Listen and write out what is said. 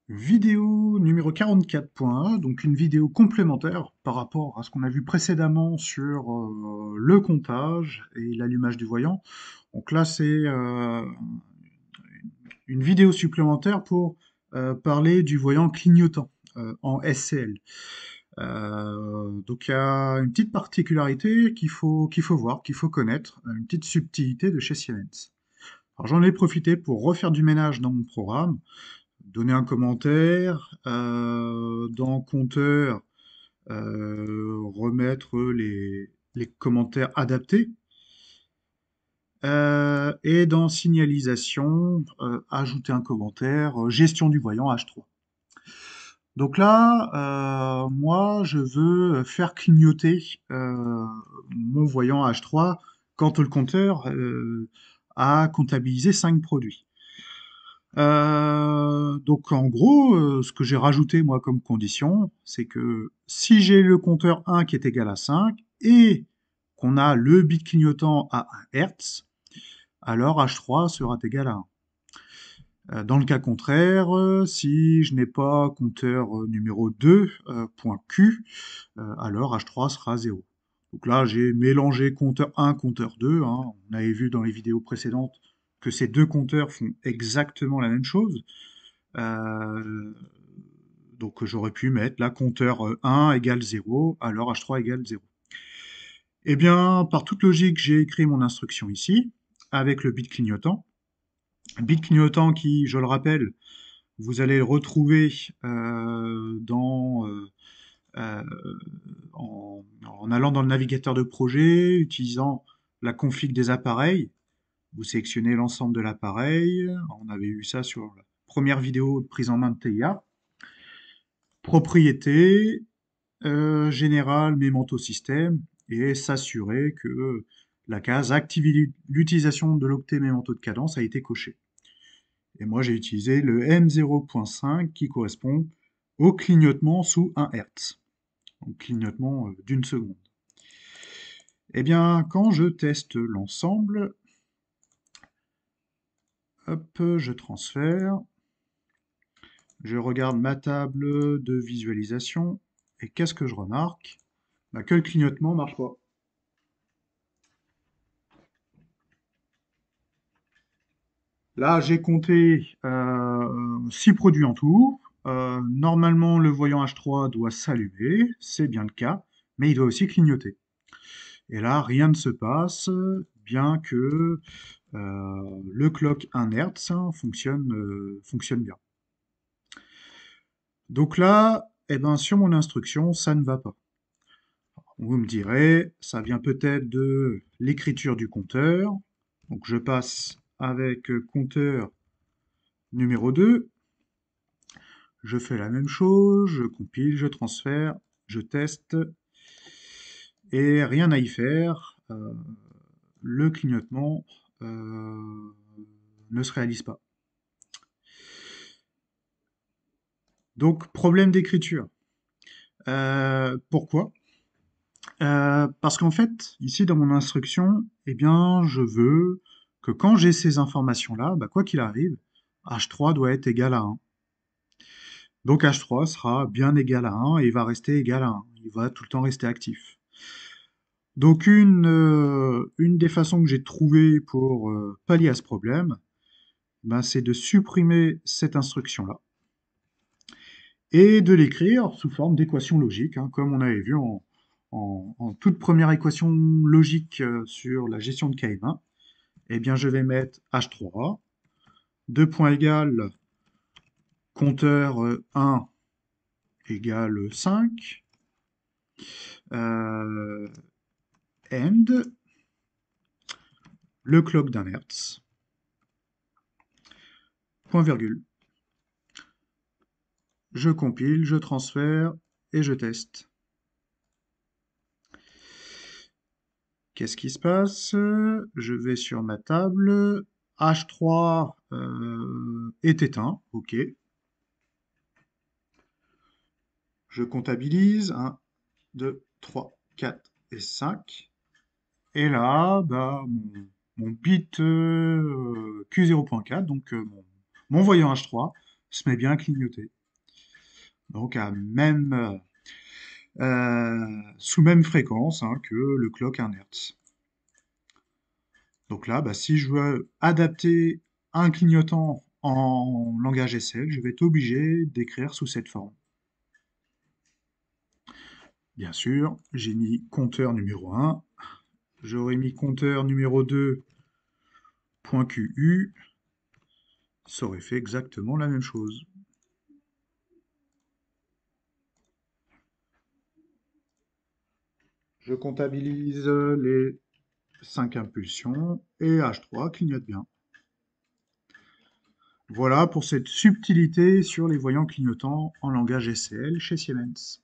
Vidéo numéro 44.1, donc une vidéo complémentaire par rapport à ce qu'on a vu précédemment sur le comptage et l'allumage du voyant. Donc là, c'est une vidéo supplémentaire pour parler du voyant clignotant en SCL. Donc il y a une petite particularité qu'il faut voir, qu'il faut connaître, une petite subtilité de chez Siemens. Alors j'en ai profité pour refaire du ménage dans mon programme, donner un commentaire, dans compteur, remettre les commentaires adaptés, et dans signalisation, ajouter un commentaire, gestion du voyant H3. Donc là, moi, je veux faire clignoter mon voyant H3 quand le compteur a comptabilisé 5 produits. Donc en gros, ce que j'ai rajouté moi comme condition, c'est que si j'ai le compteur 1 qui est égal à 5 et qu'on a le bit clignotant à 1 Hz, alors H3 sera égal à 1. Dans le cas contraire, si je n'ai pas compteur numéro 2, point Q, alors H3 sera 0. Donc là, j'ai mélangé compteur 1, compteur 2, hein. On avait vu dans les vidéos précédentes que ces deux compteurs font exactement la même chose. Euh, donc j'aurais pu mettre là compteur 1 égale 0, alors H3 égale 0. Eh bien, par toute logique, j'ai écrit mon instruction ici, avec le bit clignotant. Bit clignotant qui, je le rappelle, vous allez le retrouver euh, en allant dans le navigateur de projet, utilisant la config des appareils. Vous sélectionnez l'ensemble de l'appareil. On avait vu ça sur la première vidéo de prise en main de TIA. Propriété, générale, memento système, et s'assurer que la case activer l'utilisation de l'octet memento de cadence a été cochée. Et moi, j'ai utilisé le M0.5 qui correspond au clignotement sous 1 Hz, donc clignotement d'une seconde. Eh bien, quand je teste l'ensemble, hop, je transfère, je regarde ma table de visualisation, et qu'est-ce que je remarque? Bah, que le clignotement marche pas. Là, j'ai compté 6 produits en tout. Normalement, le voyant H3 doit s'allumer, c'est bien le cas, mais il doit aussi clignoter. Et là, rien ne se passe, bien que le clock 1 Hz hein, fonctionne bien. Donc là, eh ben, sur mon instruction, ça ne va pas. Vous me direz, ça vient peut-être de l'écriture du compteur. Donc je passe avec compteur numéro 2. Je fais la même chose, je compile, je transfère, je teste, et rien à y faire. Le clignotement ne se réalise pas. Donc, problème d'écriture. Pourquoi? Parce qu'en fait, ici dans mon instruction, eh bien, je veux que quand j'ai ces informations-là, bah, quoi qu'il arrive, H3 doit être égal à 1. Donc H3 sera bien égal à 1 et il va rester égal à 1. Il va tout le temps rester actif. Donc une des façons que j'ai trouvées pour pallier à ce problème, ben, c'est de supprimer cette instruction-là et de l'écrire sous forme d'équation logique, hein, comme on avait vu en toute première équation logique sur la gestion de KM1. Eh bien, je vais mettre H3, deux points égales, compteur 1 égale 5, end, le clock d'un Hertz, point virgule. Je compile, je transfère et je teste. Qu'est-ce qui se passe? Je vais sur ma table. H3 est éteint. OK. Je comptabilise. 1, 2, 3, 4 et 5. Et là, bah, mon bit Q0.4, donc mon voyant H3, se met bien à clignoter. donc sous même fréquence hein, que le clock 1 Hz. Donc là, bah, si je veux adapter un clignotant en langage SL, je vais être obligé d'écrire sous cette forme. Bien sûr, j'ai mis compteur numéro 1, j'aurais mis compteur numéro 2, point QU, ça aurait fait exactement la même chose. Je comptabilise les 5 impulsions et H3 clignote bien. Voilà pour cette subtilité sur les voyants clignotants en langage SL chez Siemens.